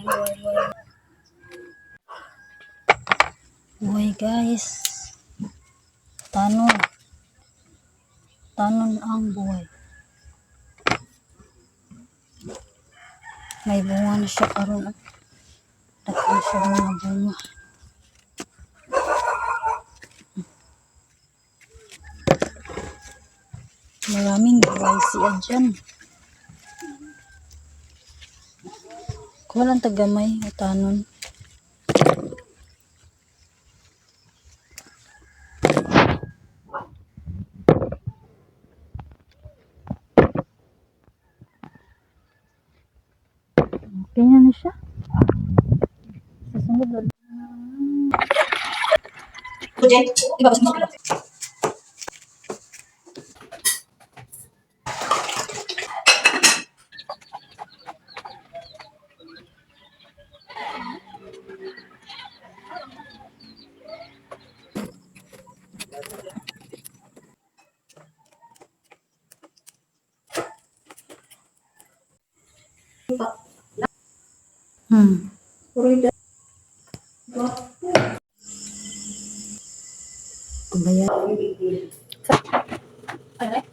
Buhay guys. Tanon. Tanon ang buhay. May bunga na siya karon. Dako siya mga bunga. Maraming buhay siya dyan. Walang tagamay o tanon. Okay na siya. Susunod ulit. Jen, ibabas mo sila. Kumbayan. Ano?